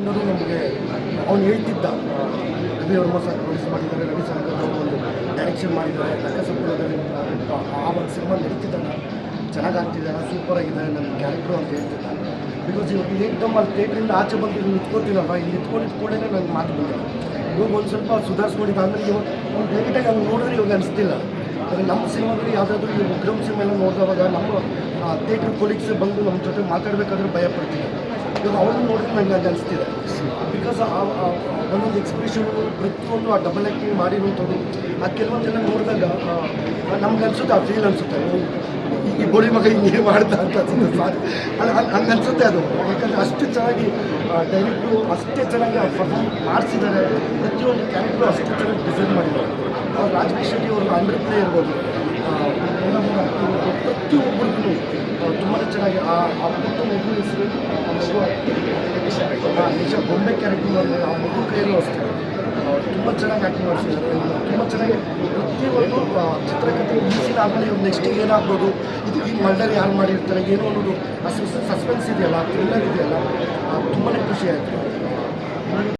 ಎಲ್ಲರೂ ನಮಗೆ ಅವ್ನು ಹೇಳ್ತಿದ್ದ ರವಿ ವರ್ಮ ಸರ್ ಪ್ರೊಡ್ಯೂಸ್ ಮಾಡಿದ್ದಾರೆ, ರವಿ ಸಾಗರ್ ಅವರು ಒಂದು ಡೈರೆಕ್ಷನ್ ಮಾಡಿದ್ದಾರೆ, ಲಕ್ಕಸಪ್ಪುರದಲ್ಲಿ ಆ ಒಂದು ಸಿನಿಮಾ ನಡೀತಿದ್ದಾನೆ, ಚೆನ್ನಾಗಾಗ್ತಿದೆ, ಸೂಪರ್ ಆಗಿದೆ ನನ್ನ ಕ್ಯಾರೆಕ್ಟ್ರು ಅಂತ ಹೇಳ್ತಿದ್ದ. ಬಿಕಾಸ್ ಇವಾಗ ಏಕದಮ್ ಅಲ್ಲಿ ಥಿಯೇಟ್ರಿಂದ ಆಚೆ ಬಂದು ಇಲ್ಲಿ ನಿಂತ್ಕೊತೀನಲ್ವ, ಇಲ್ಲಿ ನಿಂತ್ಕೊಂಡಿದ್ದ ನನಗೆ ಮಾತು ಬಂದಿಲ್ಲ. ಇವಾಗ ಒಂದು ಸ್ವಲ್ಪ ಸುಧಾರಿಸ್ಕೊಂಡಿದ್ದು. ಆಮೇಲೆ ಇವಾಗ ಒಂದು ಡೈರೆಕ್ಟಾಗಿ ಅವ್ನು ನೋಡಿದ್ರೆ ಇವಾಗ ಅನಿಸ್ತಿಲ್ಲ. ಆದರೆ ನಮ್ಮ ಸಿನಿಮಾದಲ್ಲಿ ಯಾವುದಾದ್ರೂ ಈ ಉಗ್ರಂ ಸಿನಿಮಾ ಎಲ್ಲ ನೋಡಿದವಾಗ ನಮ್ಮ ಥಿಯೇಟ್ರ್ ಕೊಲೀಗ್ಸ್ ಬಂದು ನಮ್ಮ ಜೊತೆ ಮಾತಾಡಬೇಕಾದ್ರೆ ಭಯ ಪಡ್ತಿದ್ದೆ. ಇವಾಗ ಅವನು ನೋಡಿದ್ರೆ ನನಗೆ ಅದು ಅನಿಸ್ತಿದೆ. ಬಿಕಾಸ್ ಒಂದೊಂದು ಎಕ್ಸ್ಪ್ರೆಷನ್ ಪ್ರತಿಯೊಂದು ಆ ಡಬಲ್ ಆ್ಯಕ್ಟಿಂಗ್ ಮಾಡಿರುವಂಥದ್ದು ಆ ಕೆಲವೊಂದೆಲ್ಲ ನೋಡಿದಾಗ ನಮ್ಗೆ ಅನಿಸುತ್ತೆ, ಆ ಫೀಲ್ ಅನಿಸುತ್ತೆ, ಈ ಬೋಳಿ ಮಗ ಹಿಂಗೆ ಮಾಡ್ತಾ ಅಂತ ಅನ್ಸುತ್ತೆ. ಹಂಗೆ ಅನಿಸುತ್ತೆ ಅದು. ಯಾಕಂದರೆ ಅಷ್ಟು ಚೆನ್ನಾಗಿ ಡೈರೆಕ್ಟ್ರು ಅಷ್ಟೇ ಚೆನ್ನಾಗಿ ಪರ್ಫಾರ್ಮ್ ಮಾಡಿಸಿದ್ದಾರೆ. ಪ್ರತಿಯೊಂದು ಕ್ಯಾರೆಕ್ಟ್ರು ಅಷ್ಟೇ ಚೆನ್ನಾಗಿ ಡಿಸೈನ್ ಮಾಡಿದ್ದಾರೆ. ರಾಜಕೀಶ್ ಶೆಟ್ಟಿ ಅವರು ಅಂಡರ್ ಪ್ಲೇ ಇರ್ಬೋದು, ಪ್ರತಿಯೊಬ್ಬರಿಗೂ ತುಂಬಾ ಚೆನ್ನಾಗಿ ಆ ಪುಟ್ಟ ಮಗು ಹೆಸರು ನಿಜ ಬೊಂಬೆ ಕ್ಯಾರೆಕ್ಟರ್ ಮಾಡಿದ್ದಾರೆ. ಆ ಮಗು ಕೈಯಲ್ಲೂ ಅಷ್ಟೇ ತುಂಬ ಚೆನ್ನಾಗಿ ಆ್ಯಕ್ಟಿಂಗ್ ಮಾಡಿಸಿದ್ದಾರೆ. ತುಂಬ ಚೆನ್ನಾಗಿ ಪ್ರತಿಯೊಂದು ಚಿತ್ರಕಥೆ ಈಸಿನ ಆದಮೇಲೆ ಇವಾಗ ನೆಕ್ಸ್ಟ್ ಏನಾಗ್ಬೋದು, ಇದು ಈ ಮರ್ಡರ್ ಯಾರು ಮಾಡಿರ್ತಾರೆ ಏನು ಅನ್ನೋದು ಸಸ್ಪೆನ್ಸ್ ಇದೆಯಲ್ಲ, ಥ್ರಿಲ್ಲರ್ ಇದೆಯಲ್ಲ, ತುಂಬಾ ಖುಷಿ ಆಯಿತು.